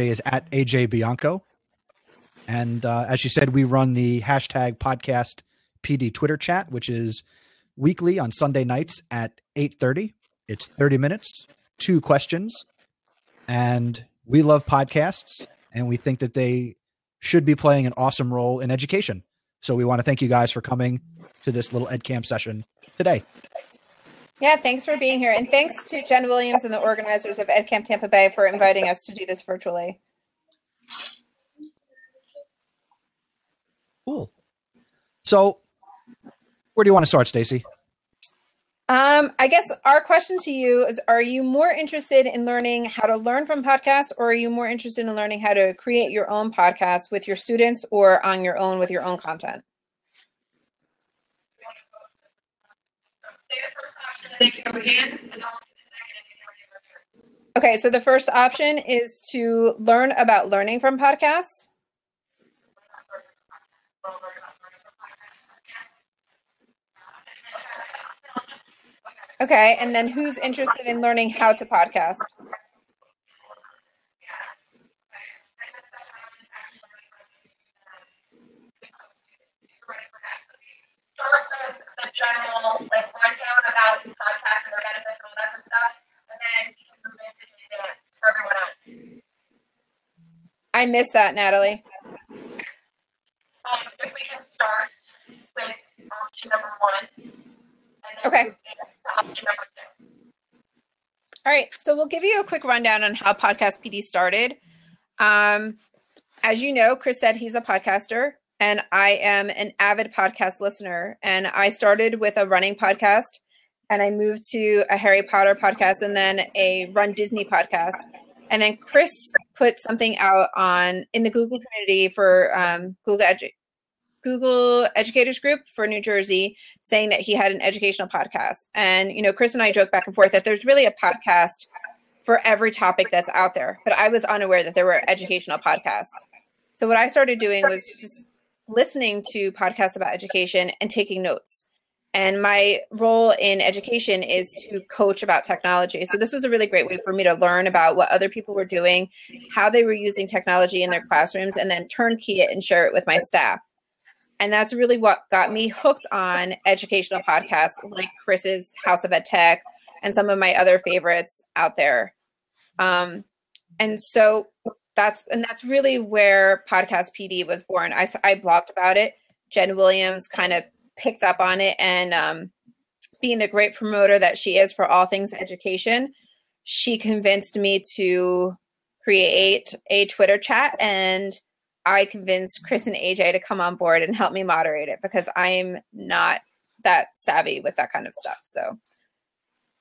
AJ is at AJ Bianco. And as she said, we run the hashtag podcast PD Twitter chat, which is weekly on Sunday nights at 8:30. It's 30 minutes, 2 questions. And we love podcasts, and we think that they should be playing an awesome role in education. So we want to thank you guys for coming to this little EdCamp session today. Yeah, thanks for being here. And thanks to Jen Williams and the organizers of EdCamp Tampa Bay for inviting us to do this virtually. Cool. So where do you want to start, Stacey? I guess our question to you is, are you more interested in learning how to learn from podcasts, or are you more interested in learning how to create your own podcast with your students or on your own with your own content? Okay, so the first option is to learn about learning from podcasts. Okay, and then who's interested in learning how to podcast? Start with the general rundown about the podcast and the benefits and all that good stuff, and then you can move into the advanced for everyone else. I missed that, Natalie. If we can start with option number 1. And then okay. Option number 2. All right, so we'll give you a quick rundown on how Podcast PD started. As you know, Chris said he's a podcaster, and I am an avid podcast listener. And I started with a running podcast, and I moved to a Harry Potter podcast, and then a Run Disney podcast. And then Chris put something out in the Google community for Google Educators Group for New Jersey, saying that he had an educational podcast. And, Chris and I joke back and forth that there's really a podcast for every topic that's out there, but I was unaware that there were educational podcasts. So what I started doing was just listening to podcasts about education and taking notes. And my role in education is to coach about technology. So this was a really great way for me to learn about what other people were doing, how they were using technology in their classrooms, and then turnkey it and share it with my staff. And that's really what got me hooked on educational podcasts like Chris's House of Ed Tech and some of my other favorites out there. And so that's really where Podcast PD was born. I blogged about it. Jen Williams kind of picked up on it, and being the great promoter that she is for all things education, she convinced me to create a Twitter chat, and I convinced Chris and AJ to come on board and help me moderate it, because I'm not that savvy with that kind of stuff. So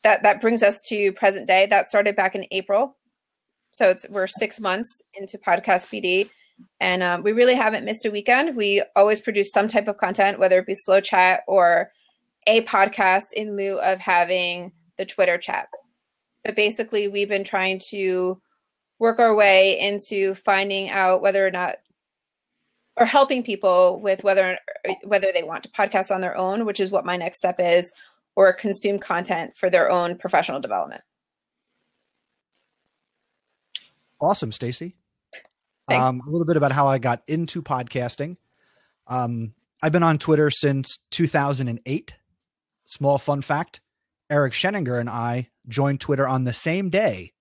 that brings us to present day. That started back in April. So we're 6 months into Podcast PD, and we really haven't missed a weekend. We always produce some type of content, whether it be slow chat or a podcast in lieu of having the Twitter chat. But basically, we've been trying to work our way into finding out whether or not, or helping people with whether they want to podcast on their own, which is what my next step is, or consume content for their own professional development. Awesome, Stacey. A little bit about how I got into podcasting. I've been on Twitter since 2008. Small fun fact, Eric Scheninger and I joined Twitter on the same day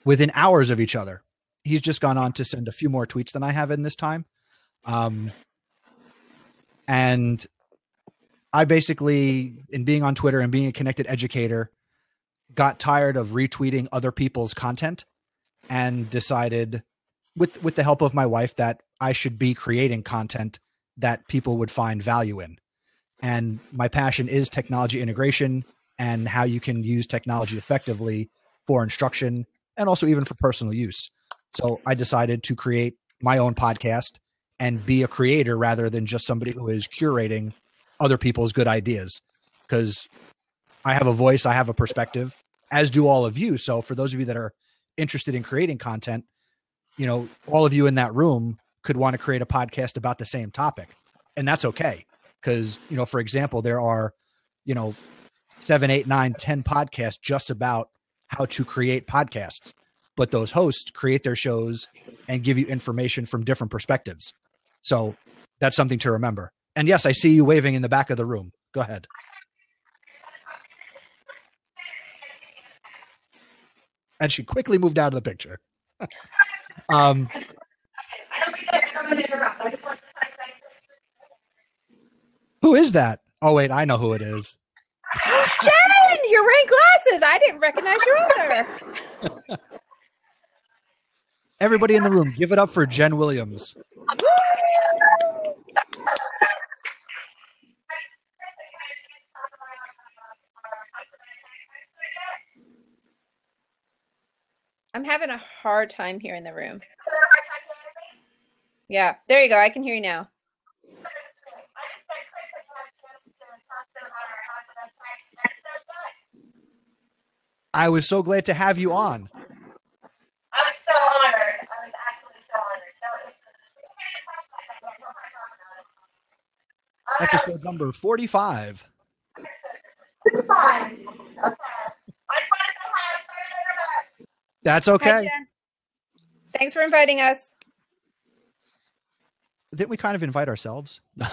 within hours of each other. He's just gone on to send a few more tweets than I have in this time. And I basically, in being on Twitter and being a connected educator, got tired of retweeting other people's content and decided, with the help of my wife, that I should be creating content that people would find value in. And my passion is technology integration and how you can use technology effectively for instruction and also even for personal use. So I decided to create my own podcast and be a creator rather than just somebody who is curating other people's good ideas, because I have a voice, I have a perspective, as do all of you. So for those of you that are interested in creating content, all of you in that room could want to create a podcast about the same topic, and that's okay. Because, for example, there are, 7, 8, 9, 10 podcasts just about how to create podcasts. but those hosts create their shows and give you information from different perspectives. So that's something to remember. And yes, I see you waving in the back of the room. Go ahead. And she quickly moved out of the picture. Who is that? Oh, wait, I know who it is. Jen, you're wearing glasses. I didn't recognize you either. Everybody in the room, give it up for Jen Williams. I'm having a hard time here in the room. Yeah, there you go. I can hear you now. I I was so glad to have you on. was so honored. I was absolutely so honored. So Episode number 45. fine. Okay. I just want to say hi. Sorry. That's Hi, okay. Jen. Thanks for inviting us. Didn't we kind of invite ourselves? No,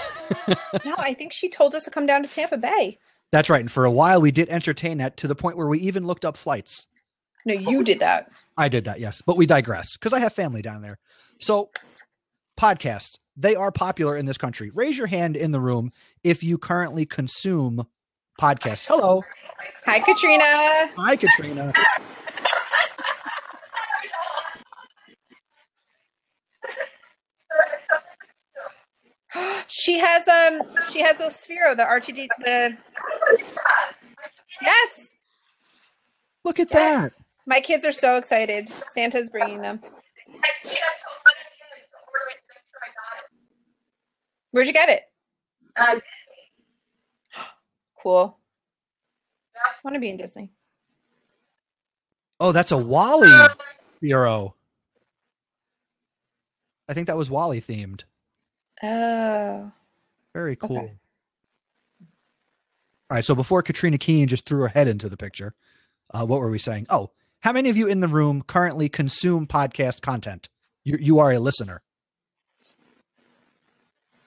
I think she told us to come down to Tampa Bay. That's right. And for a while, we did entertain that to the point where we even looked up flights. No, you did that. I did that, yes. But we digress because I have family down there. So podcasts, they are popular in this country. Raise your hand in the room if you currently consume podcasts. Hello. Hi, Katrina. Hi, Katrina. She has a Sphero, the RTD. Yes, Look at that. my kids are so excited. Santa's bringing them. Where'd you get it? Cool. Want to be in Disney? Oh, that's a Wally bureau. I think that was Wally themed. Oh, Very cool. Okay. All right. So before Katrina Keene just threw her head into the picture, what were we saying? Oh, how many of you in the room currently consume podcast content? You are a listener.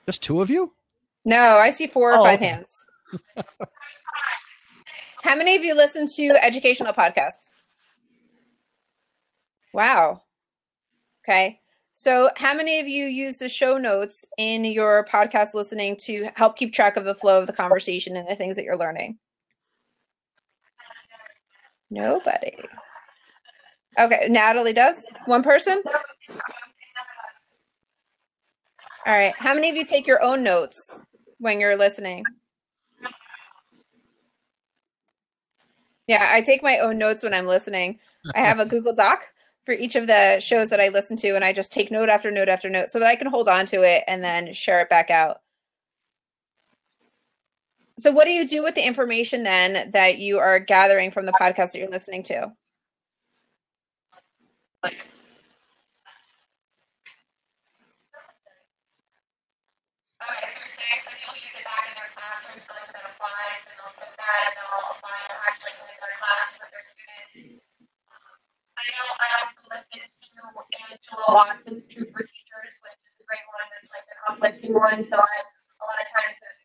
Just two of you? no, I see 4 or Oh, 5 okay. hands. How many of you listen to educational podcasts? Wow. Okay. So how many of you use the show notes in your podcast listening to help keep track of the flow of the conversation and the things that you're learning? Nobody. Okay. Natalie does? One person? All right. How many of you take your own notes when you're listening? Yeah, I take my own notes when I'm listening. I have a Google Doc for each of the shows that I listen to, and I just take note after note after note so that I can hold on to it and then share it back out. So what do you do with the information then that you are gathering from the podcast that you're listening to? Okay, so you're saying so people use it back in their classroom, so like that applies, and they'll take that and they'll apply it actually in their class with their students. I know I also listened to Angela Watson's Truth for Teachers, which is a great one. It's like an uplifting one. So a lot of times if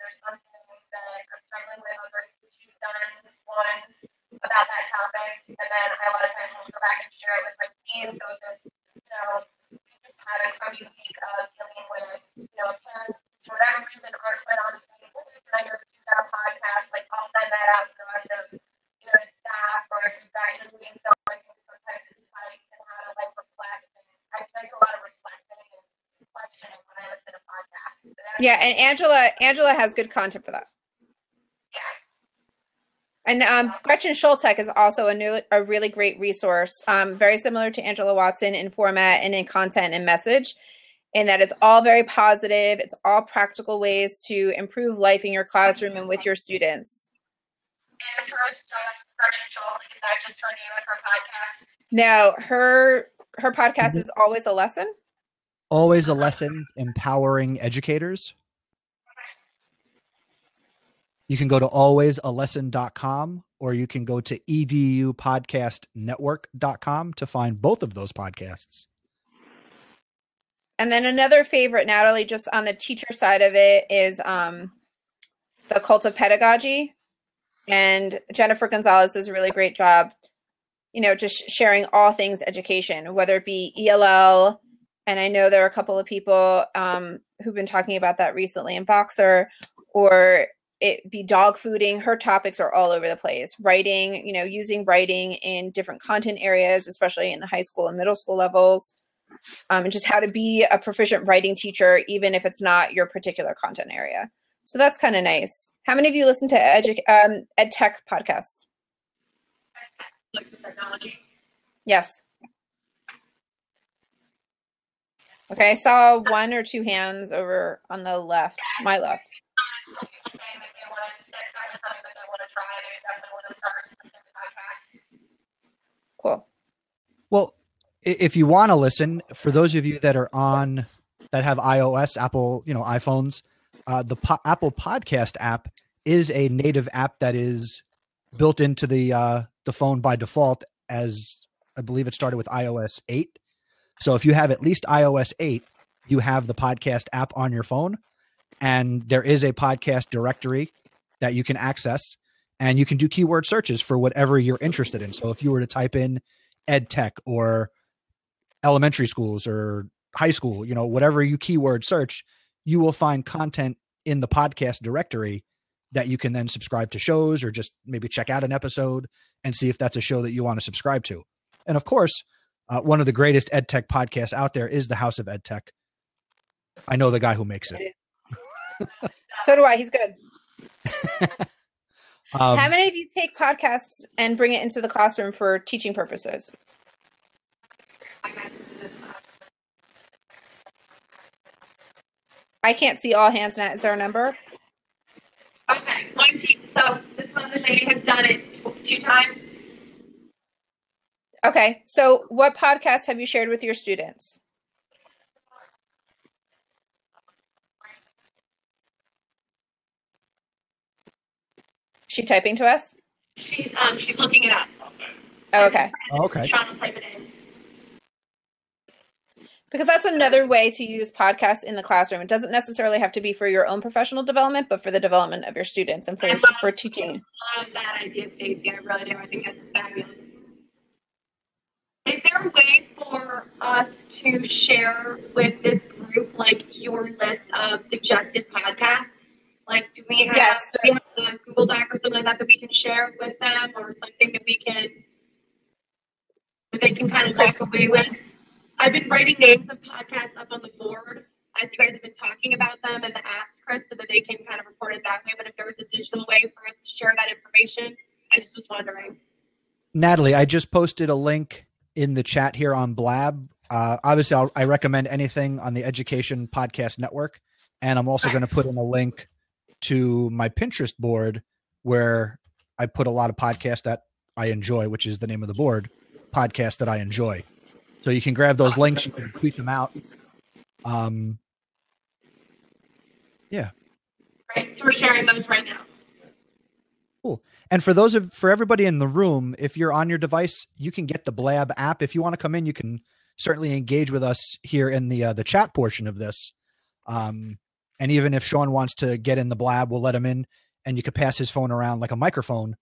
there's something that I'm struggling with, she's done one about that topic, and then a lot of times we'll go back and share it with my team. So if it's, just had a crummy week of dealing with, parents for whatever reason aren't quite on the same page, and I know that you've got a podcast, like I'll send that out to the rest of the staff, or if you've got your meeting, so I think sometimes it's nice and how to like reflect, and I do a lot of reflecting and questioning when I listen to podcasts. So Yeah, and Angela has good content for that. yeah. And Gretchen Schultek is also a really great resource, very similar to Angela Watson in format and in content and message, in that it's all very positive. It's all practical ways to improve life in your classroom and with your students. And is hers just Gretchen Schultz? Is that just her name of her podcast? Now, her podcast is always a lesson. Always a lesson, empowering educators. You can go to alwaysalesson.com, or you can go to edupodcastnetwork.com to find both of those podcasts. And then another favorite, Natalie, just on the teacher side of it, is The Cult of Pedagogy. And Jennifer Gonzalez does a really great job, just sharing all things education, whether it be ELL. And I know there are a couple of people who've been talking about that recently in Voxer, or it be dog fooding. Her topics are all over the place. Writing, using writing in different content areas, especially in the high school and middle school levels. And just how to be a proficient writing teacher, even if it's not your particular content area. So that's kind of nice. How many of you listen to ed tech podcasts? Like the technology. Yes. Okay, I saw 1 or 2 hands over on the left, my left. People saying that they want to, that's kind of something that they want to try. They definitely want to start listening to podcasts. Cool. Well, if you want to listen, for those of you that are that have iOS, Apple, iPhones, the Apple Podcast app is a native app that is built into the phone by default, as I believe it started with iOS 8. So if you have at least iOS 8, you have the podcast app on your phone, and there is a podcast directory that you can access, and you can do keyword searches for whatever you're interested in. So if you were to type in ed tech or elementary schools or high school, whatever you keyword search, you will find content in the podcast directory that you can then subscribe to shows, or just maybe check out an episode and see if that's a show that you want to subscribe to. And of course, one of the greatest ed tech podcasts out there is the House of Ed Tech. I know the guy who makes it. So do I. He's good. How many of you take podcasts and bring it into the classroom for teaching purposes? I can't see all hands now. Is there a number? Okay, one team. So this one, the lady has done it 2 times. Okay, so what podcasts have you shared with your students? Is she typing to us? She's looking it up. Oh, okay. Okay. Trying to type it in. Because that's another way to use podcasts in the classroom. It doesn't necessarily have to be for your own professional development, but for the development of your students and for teaching. I love that idea, Stacey. I really do. I think that's fabulous. Is there a way for us to share with this group, like, your list of suggested podcasts? Like, do we have, Yes. do we have a Google Doc or something like that we can share with them, or something that they can kind of walk away with? I've been writing names of podcasts up on the board as you guys have been talking about them, and ask Chris so that they can kind of report it that way. But if there was a digital way for us to share that information, I just was wondering. Natalie, I just posted a link in the chat here on Blab. Obviously, I recommend anything on the Education Podcast Network. And I'm also going to put in a link to my Pinterest board, where I put a lot of podcasts that I enjoy, which is the name of the board, podcasts that I enjoy. So you can grab those links, you can tweet them out. Yeah. Right, so we're sharing those right now. Cool. And for everybody in the room, if you're on your device, you can get the Blab app. If you want to come in, you can certainly engage with us here in the chat portion of this. And even if Sean wants to get in the Blab, we'll let him in, and you could pass his phone around like a microphone.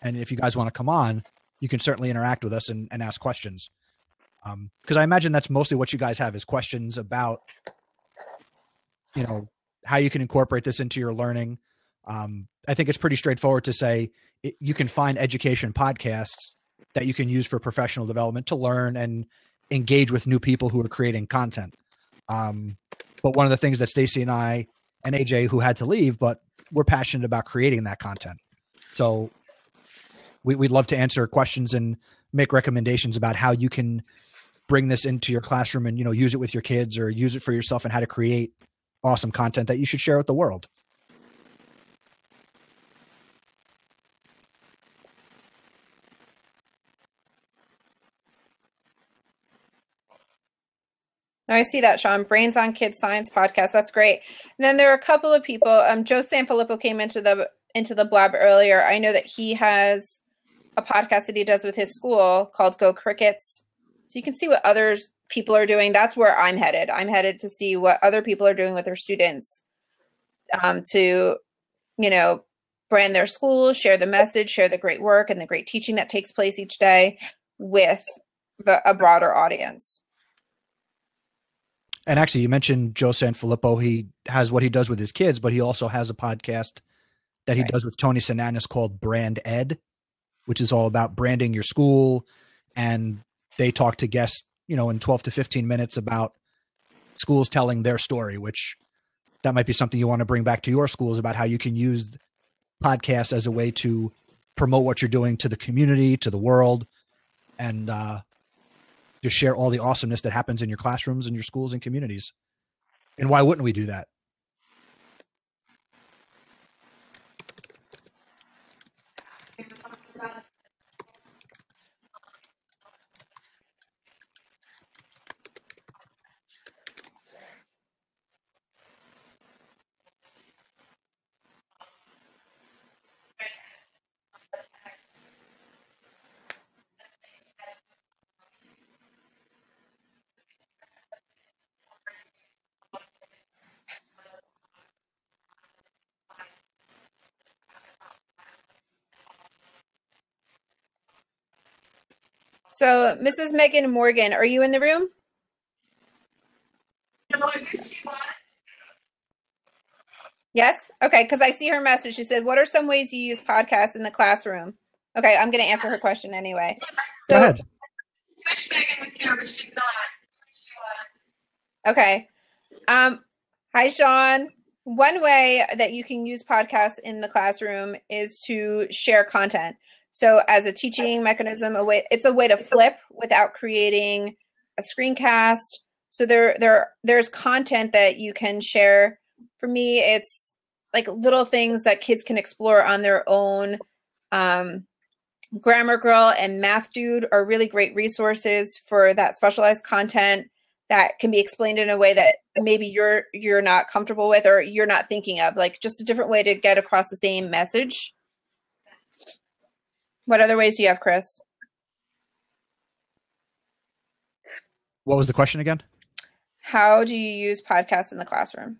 And if you guys want to come on, you can certainly interact with us and ask questions. Because I imagine that's mostly what you guys have, is questions about, how you can incorporate this into your learning. I think it's pretty straightforward to say you can find education podcasts that you can use for professional development to learn and engage with new people who are creating content. But one of the things that Stacey and I and AJ, who had to leave, but we're passionate about creating that content. So we'd love to answer questions and make recommendations about how you can bring this into your classroom and, use it with your kids or use it for yourself, and how to create awesome content that you should share with the world. I see that, Sean. Brains on Kids Science podcast. That's great. And then there are a couple of people. Joe Sanfilippo came into into the blab earlier, I know that he has a podcast that he does with his school called Go Crickets. So you can see what others people are doing. That's where I'm headed. I'm headed to see what other people are doing with their students, to, you know, brand their school, share the message, share the great work and the great teaching that takes place each day with a broader audience. And actually, you mentioned Joe Sanfilippo. He has what he does with his kids, but he also has a podcast that he does with Tony Sinanis called Brand Ed, which is all about branding your school. And they talk to guests, you know, in 12 to 15 minutes about schools telling their story, which that might be something you want to bring back to your schools, about how you can use podcasts as a way to promote what you're doing to the community, to the world, and just share all the awesomeness that happens in your classrooms and your schools and communities. And why wouldn't we do that? So, Mrs. Megan Morgan, are you in the room? No, I wish she was. Yes? Okay, because I see her message. She said, what are some ways you use podcasts in the classroom? Okay, I'm going to answer her question anyway. Go ahead. I wish Megan was here, but she's not. I wish she was. Okay. Hi, Sean. One way that you can use podcasts in the classroom is to share content. So as a teaching mechanism, it's a way to flip without creating a screencast. So there's content that you can share. For me, it's like little things that kids can explore on their own. Grammar Girl and Math Dude are really great resources for that specialized content that can be explained in a way that maybe you're not comfortable with or you're not thinking of, like just a different way to get across the same message. What other ways do you have, Chris? What was the question again? How do you use podcasts in the classroom?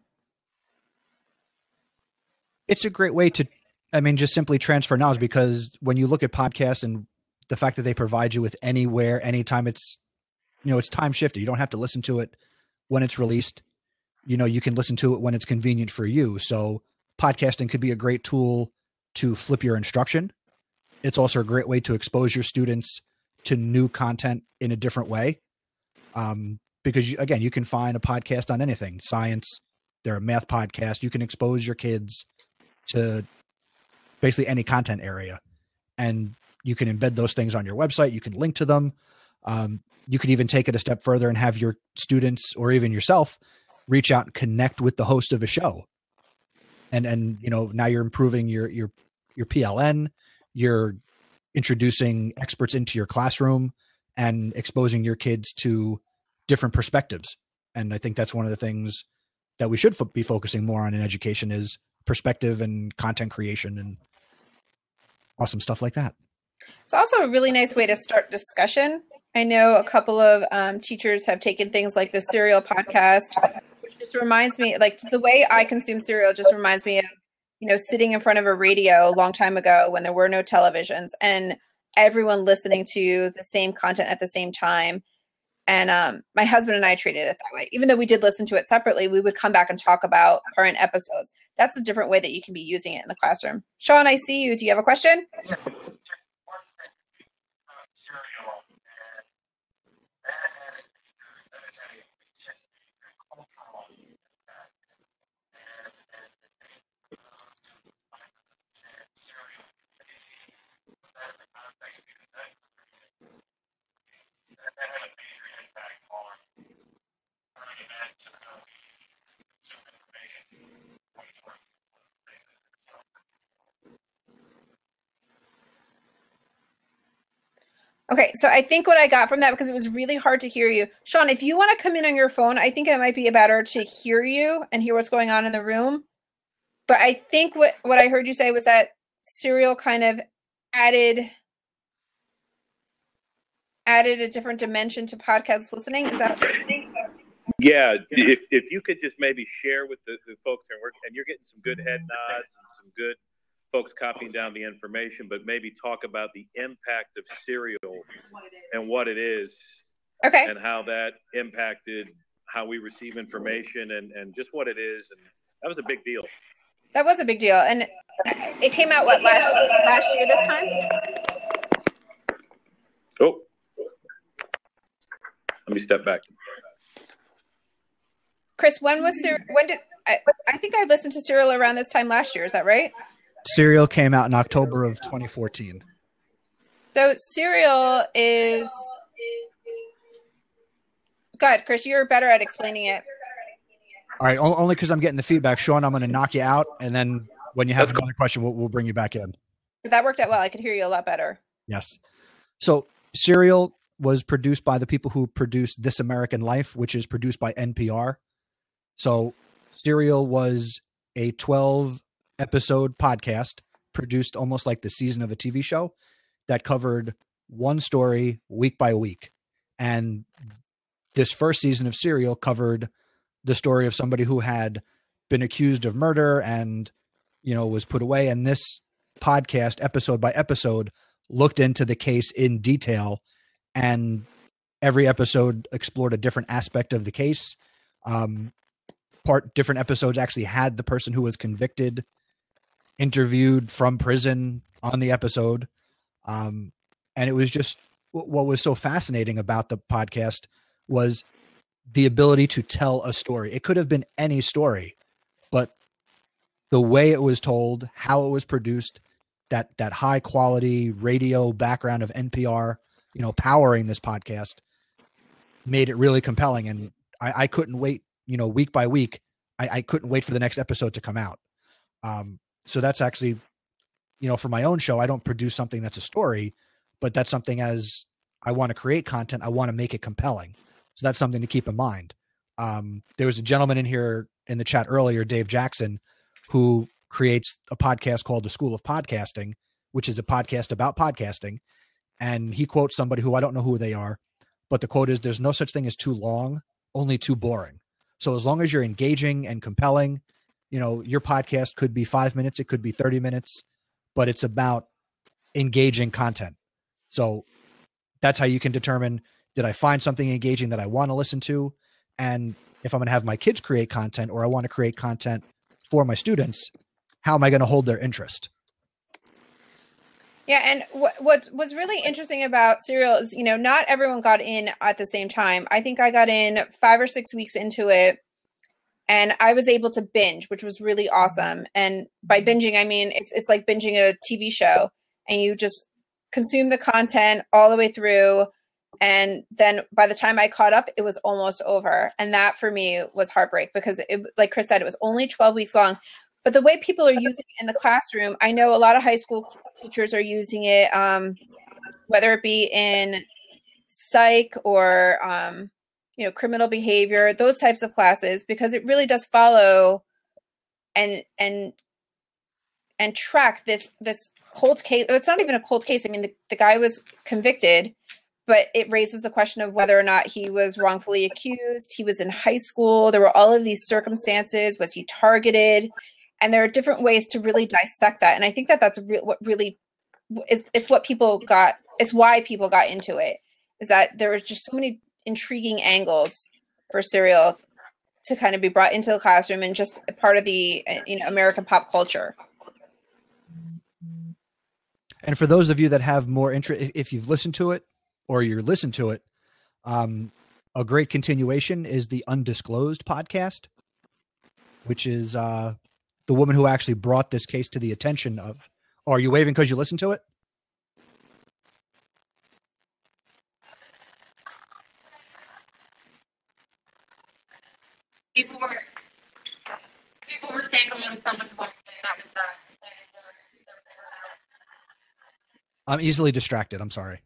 It's a great way to, just simply transfer knowledge, because when you look at podcasts and the fact that they provide you with anywhere, anytime, it's time shifted. You don't have to listen to it when it's released. You can listen to it when it's convenient for you. So podcasting could be a great tool to flip your instruction. It's also a great way to expose your students to new content in a different way. Because you can find a podcast on anything, science, there are math podcasts. You can expose your kids to basically any content area, and you can embed those things on your website. You can link to them. You could even take it a step further and have your students or even yourself reach out and connect with the host of a show. And now you're improving your PLN, you're introducing experts into your classroom and exposing your kids to different perspectives. And I think that's one of the things that we should be focusing more on in education is perspective and content creation and awesome stuff like that. It's also a really nice way to start discussion. I know a couple of teachers have taken things like the Serial podcast, which just reminds me, like the way I consume Serial just reminds me of, sitting in front of a radio a long time ago when there were no televisions and everyone listening to the same content at the same time. And my husband and I treated it that way. Even though we did listen to it separately, we would come back and talk about current episodes. That's a different way that you can be using it in the classroom. Sean, I see you. Do you have a question? Yeah. Okay, so I think what I got from that, because it was really hard to hear you. Sean, if you want to come in on your phone, I think it might be better to hear you and hear what's going on in the room. But I think what I heard you say was that Serial kind of added a different dimension to podcast listening. Is that? Yeah, if you could just maybe share with the folks, and you're getting some good head nods and some good folks copying down the information, but maybe talk about the impact of Serial and what it is, Okay. and how that impacted how we receive information and just what it is. And that was a big deal. That was a big deal. And it came out, what, last year this time? Oh, let me step back. Chris, when did I think I listened to Serial around this time last year? Is that right? Serial came out in October of 2014. So Serial is God, Chris, you're better at explaining it. All right, only because I'm getting the feedback. Sean, I'm going to knock you out, and then when you have another question, we'll bring you back in. That worked out well. I could hear you a lot better. Yes. So Serial was produced by the people who produced This American Life, which is produced by NPR. So Serial was a 12-episode podcast produced almost like the season of a TV show that covered one story week by week. And this first season of Serial covered the story of somebody who had been accused of murder and, was put away. And this podcast, episode by episode, looked into the case in detail, and every episode explored a different aspect of the case. Different episodes actually had the person who was convicted interviewed from prison on the episode. And it was just what was so fascinating about the podcast was the ability to tell a story. It could have been any story, but the way it was told, how it was produced, that high quality radio background of NPR, powering this podcast, made it really compelling. And I couldn't wait, week by week, I couldn't wait for the next episode to come out. So that's actually, for my own show, I don't produce something that's a story, but that's something as I want to create content, I want to make it compelling. So that's something to keep in mind. There was a gentleman in here in the chat earlier, Dave Jackson, who creates a podcast called The School of Podcasting, which is a podcast about podcasting. And he quotes somebody who I don't know who they are, but the quote is, "There's no such thing as too long, only too boring." So as long as you're engaging and compelling, your podcast could be 5 minutes, it could be 30 minutes, but it's about engaging content. So that's how you can determine, did I find something engaging that I want to listen to? And if I'm going to have my kids create content, or I want to create content for my students, how am I going to hold their interest? Yeah, and what was really interesting about Serial is, not everyone got in at the same time. I think I got in 5 or 6 weeks into it, and I was able to binge, which was really awesome. And by binging, I mean it's like binging a TV show, and you just consume the content all the way through. And then by the time I caught up, it was almost over. And that for me was heartbreak, because like Chris said, it was only 12 weeks long. But the way people are using it in the classroom, I know a lot of high school teachers are using it, whether it be in psych or, criminal behavior, those types of classes, because it really does follow and track this cold case. It's not even a cold case. I mean, the guy was convicted, but it raises the question of whether or not he was wrongfully accused. He was in high school. There were all of these circumstances. Was he targeted? And there are different ways to really dissect that. And I think that's what really, it's what people got. It's why people got into it, is that there was just so many intriguing angles for Serial to kind of be brought into the classroom and just a part of the, American pop culture. And for those of you that have more interest, if you've listened to it or you're listening to it, a great continuation is the Undisclosed podcast, which is the woman who actually brought this case to the attention of. Oh, are you waving because you listened to it? People were saying there was someone who wanted that was I'm easily distracted. I'm sorry.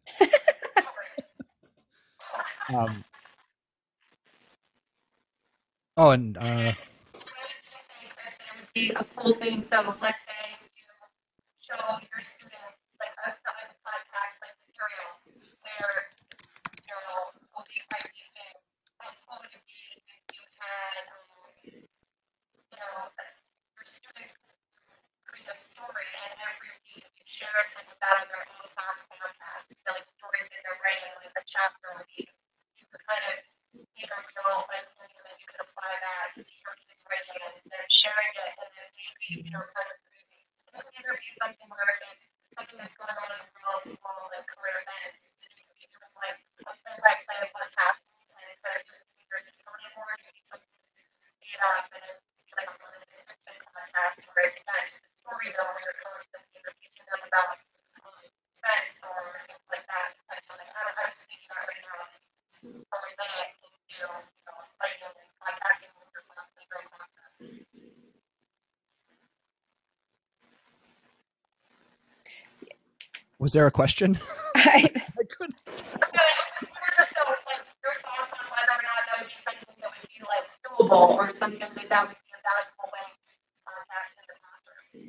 be a cool thing. So let's say you show your students like a podcast like Serial, where a week by week thing. How cool would it be if you had your students create a story and every week you share something about on their own class podcast, like stories that they're writing, like a chapter a week. You could kind of make a real like something that you could apply that to your kids writing and then sharing it, and then maybe kind of moving. It could either be something where it's something that's going on in the world, like current events. You could be doing like a play-by-play of what's happening and kind of doing fingers and story more. You could be something made up and it's like a really fiction podcast where it's again just a story though where you're telling them, you're teaching them about events or things like that. I was just thinking that right now. Only that into writing and podcasting with your class. Was there a question? I couldn't. Your thoughts on whether or not that would be something that would be like doable or something that would be a valuable way to podcast in the classroom.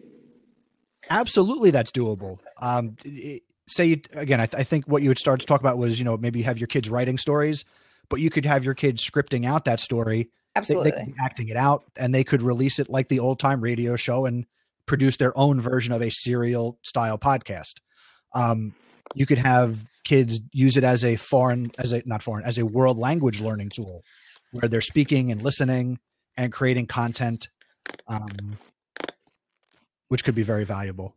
Absolutely, that's doable. I think what you would start to talk about was, maybe have your kids writing stories, but you could have your kids scripting out that story. absolutely. They could be acting it out, and they could release it like the old time radio show and produce their own version of a serial style podcast. You could have kids use it as a world language learning tool where they're speaking and listening and creating content, which could be very valuable.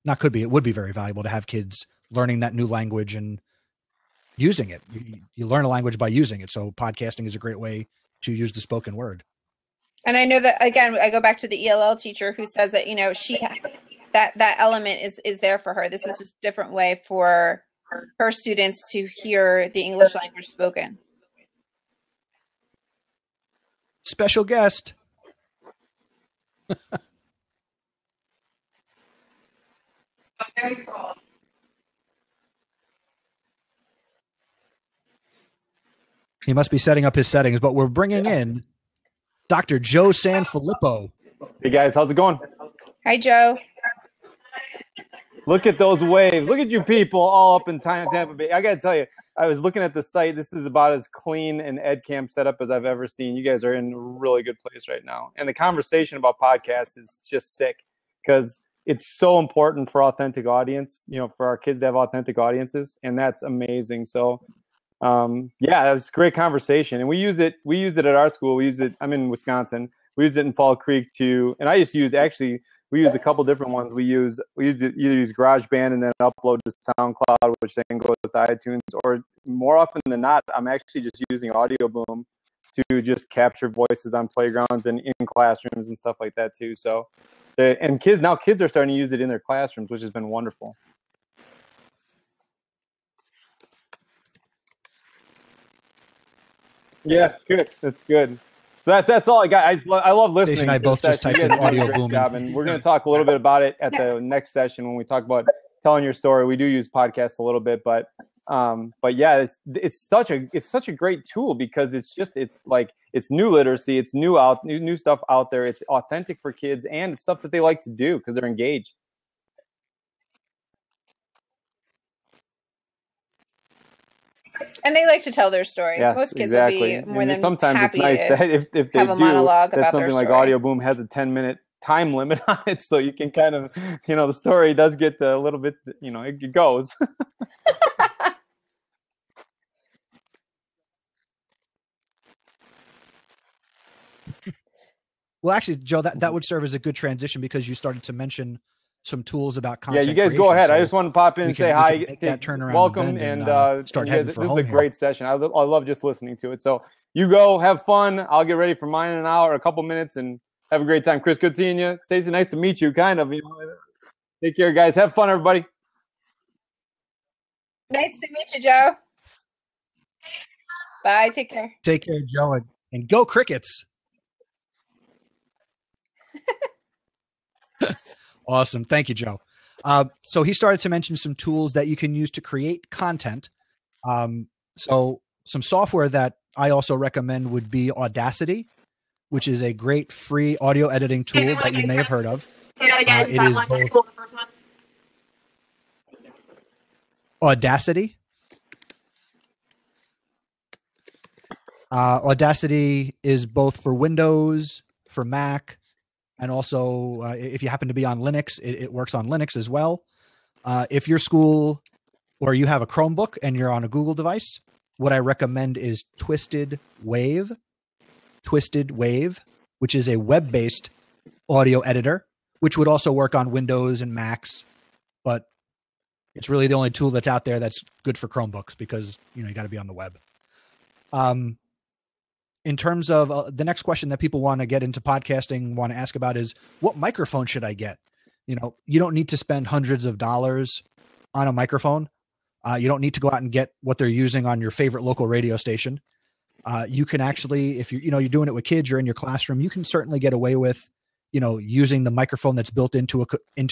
It would be very valuable to have kids learning that new language and using it. You learn a language by using it. So podcasting is a great way to use the spoken word. And I know that, again, I go back to the ELL teacher who says that, that element is there for her. This is a different way for her students to hear the English language spoken. Special guest. Very cool. He must be setting up his settings, but we're bringing in Dr. Joe Sanfilippo. Hey guys, how's it going? Hi, Joe. Look at those waves. Look at you people all up in Tampa Bay. I got to tell you, I was looking at the site. This is about as clean and EdCamp setup as I've ever seen. You guys are in a really good place right now. And the conversation about podcasts is just sick because it's so important for authentic audience, for our kids to have authentic audiences. And that's amazing. So, yeah, it's a great conversation. And we use it at our school. I'm in Wisconsin. We use it in Fall Creek too. And I just we use a couple different ones. We use GarageBand and then upload to SoundCloud, which then goes to iTunes. Or more often than not, I'm actually just using Audio Boom to just capture voices on playgrounds and in classrooms and stuff like that too. So, kids are starting to use it in their classrooms, which has been wonderful. Yeah, it's good. That's good. That's all I got. I love listening. Stacey and I both just typed in Audio Boom. And we're going to talk a little bit about it at the next session when we talk about telling your story. We do use podcasts a little bit, but yeah, it's such a great tool because it's new literacy, it's new stuff out there. It's authentic for kids and it's stuff that they like to do because they're engaged. And they like to tell their story. Yes, most kids exactly. will be more than sometimes happy it's nice that if they have a do, monologue that about something their like story. Audio Boom has a 10-minute time limit on it, so you can kind of, the story does get a little bit, it goes. Well, actually, Joe, that would serve as a good transition because you started to mention some tools about content. Yeah, you guys creation, go ahead. so I just want to pop in and say hi. Welcome, and start you heading guys, for this is home a here. great session. I love just listening to it. So you go, have fun. I'll get ready for mine in an hour, a couple minutes, and have a great time. Chris, good seeing you. Stacey, nice to meet you. Kind of. Take care, guys. Have fun, everybody. Nice to meet you, Joe. Bye. Take care. Take care, Joe, and go Crickets. Awesome. Thank you, Joe. So he started to mention some tools that you can use to create content. So some software that I also recommend would be Audacity. which is a great free audio editing tool that you may have heard of. Say that again. It That is one both cool, the first one. Audacity. Audacity is both for Windows, for Mac, and also if you happen to be on Linux, it works on Linux as well. If your school or you have a Chromebook and you're on a Google device, what I recommend is Twisted Wave, which is a web-based audio editor, which would also work on Windows and Macs, but it's really the only tool that's out there that's good for Chromebooks because, you got to be on the web. In terms of the next question that people want to get into podcasting, want to ask about is, what microphone should I get? You don't need to spend hundreds of dollars on a microphone. You don't need to go out and get what they're using on your favorite local radio station. You can actually, if you're doing it with kids, you're in your classroom, you can certainly get away with, using the microphone that's built into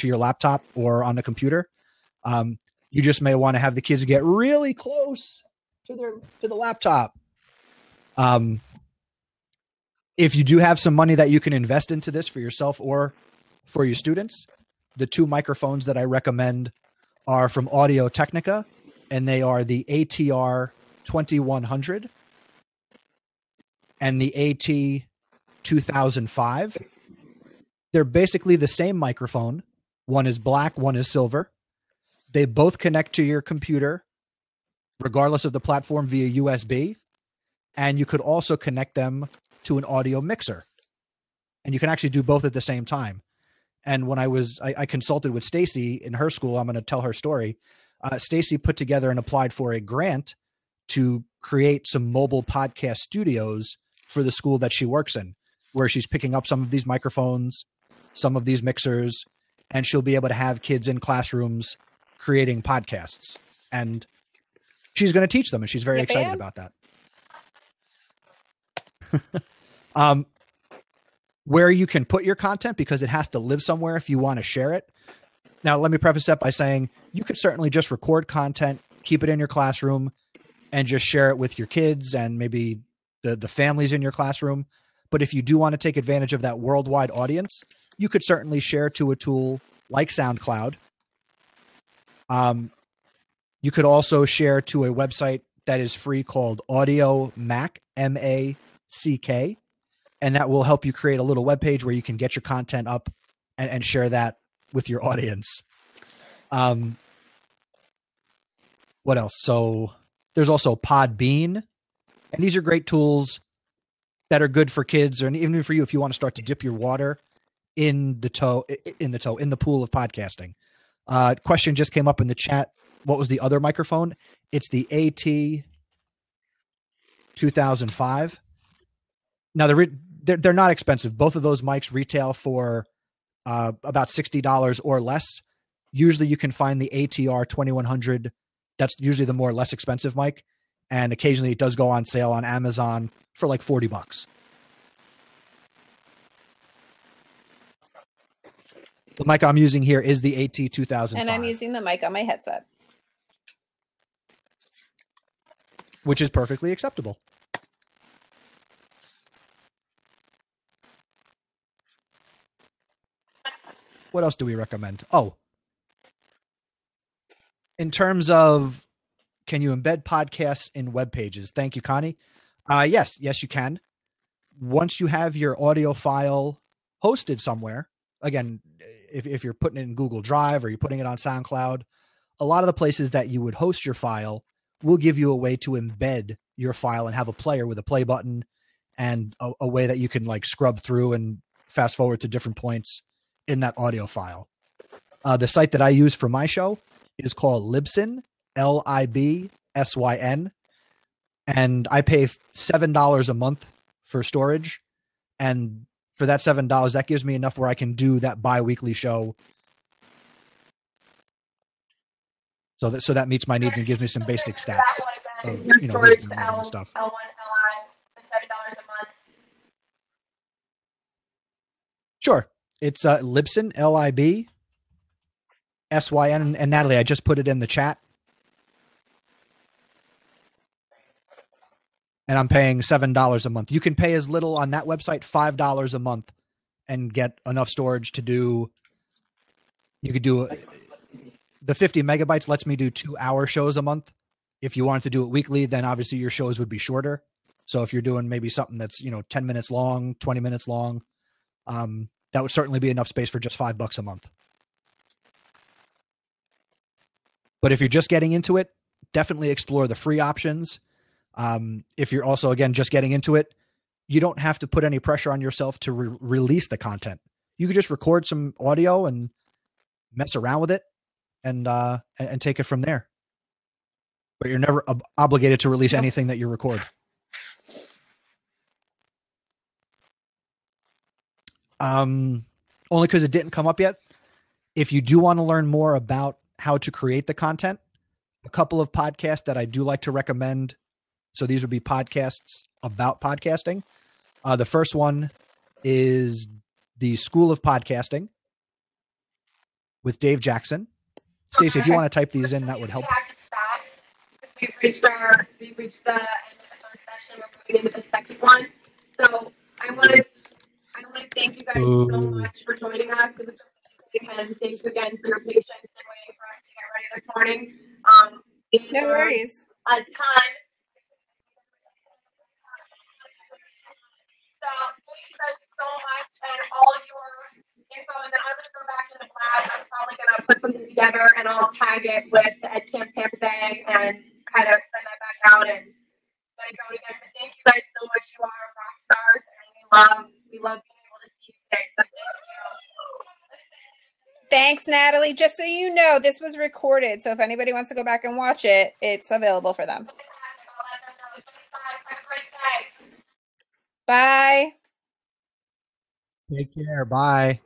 your laptop or on the computer. You just may want to have the kids get really close to the laptop. If you do have some money that you can invest into this for yourself or for your students, the two microphones that I recommend are from Audio-Technica, and they are the ATR 2100 and the AT 2005. They're basically the same microphone. One is black, one is silver. They both connect to your computer, regardless of the platform, via USB. And you could also connect them to an audio mixer. And you can actually do both at the same time. And when I consulted with Stacey in her school, I'm going to tell her story. Stacey put together and applied for a grant to create some mobile podcast studios for the school that she works in, where she's picking up some of these microphones, some of these mixers, and she'll be able to have kids in classrooms creating podcasts. And she's going to teach them, and she's very excited about that. Where you can put your content, because it has to live somewhere if you want to share it. Now, let me preface that by saying you could certainly just record content, keep it in your classroom, and just share it with your kids and maybe the families in your classroom. But if you do want to take advantage of that worldwide audience, you could certainly share to a tool like SoundCloud. You could also share to a website that is free called Audio Mac, MACK. And that will help you create a little web page where you can get your content up and share that with your audience. What else? So there's also Podbean. And these are great tools that are good for kids, or even for you if you want to start to dip your water in the pool of podcasting. Question just came up in the chat. What was the other microphone? It's the AT 2005. Now, they're not expensive. Both of those mics retail for about $60 or less. Usually you can find the ATR 2100. That's usually the less expensive mic. And occasionally it does go on sale on Amazon for like $40. The mic I'm using here is the AT 2005. And I'm using the mic on my headset, which is perfectly acceptable. What else do we recommend? Oh, in terms of, can you embed podcasts in web pages? Thank you, Connie. Yes, you can. Once you have your audio file hosted somewhere, again, if you're putting it in Google Drive or you're putting it on SoundCloud, a lot of the places that you would host your file will give you a way to embed your file and have a player with a play button and a way that you can like scrub through and fast forward to different points in that audio file. The site that I use for my show is called Libsyn, Libsyn, and I pay $7 a month for storage. And for that $7, that gives me enough where I can do that bi-weekly show. So that meets my needs and gives me some basic stats of, your storage wisdom L1, and stuff. L1, Li, the $7 a month. Sure. It's Libsyn, Libsyn. And Natalie, I just put it in the chat. and I'm paying $7 a month. You can pay as little on that website, $5 a month, and get enough storage to do. You could do the 50 megabytes lets me do 2-hour shows a month. If you wanted to do it weekly, then obviously your shows would be shorter. So if you're doing maybe something that's 10 minutes long, 20 minutes long, that would certainly be enough space for just $5 a month. But if you're just getting into it, definitely explore the free options. If you're also, again, just getting into it, you don't have to put any pressure on yourself to release the content. You could just record some audio and mess around with it and take it from there. But you're never obligated to release anything that you record. Only because it didn't come up yet. If you do want to learn more about how to create the content, a couple of podcasts that I do like to recommend. So these would be podcasts about podcasting. The first one is the School of Podcasting with Dave Jackson. Stacey, if you want to type these in, that would help. We've reached the end of the first session. We're moving into the second one. So I want to thank you guys so much for joining us. It was amazing, and thank you again for your patience and waiting for us to get ready this morning. No worries. A ton. So thank you guys so much, and all your info. And then I'm going to go back in the class. I'm probably going to put something together, and I'll tag it with the EdCamp Tampa Bay and kind of send that back out and let it go again. But thank you guys so much. You are rock stars, and we love being able to see you today. So thank you. Thanks, Natalie. Just so you know, this was recorded, so if anybody wants to go back and watch it, it's available for them. Bye. Take care. Bye.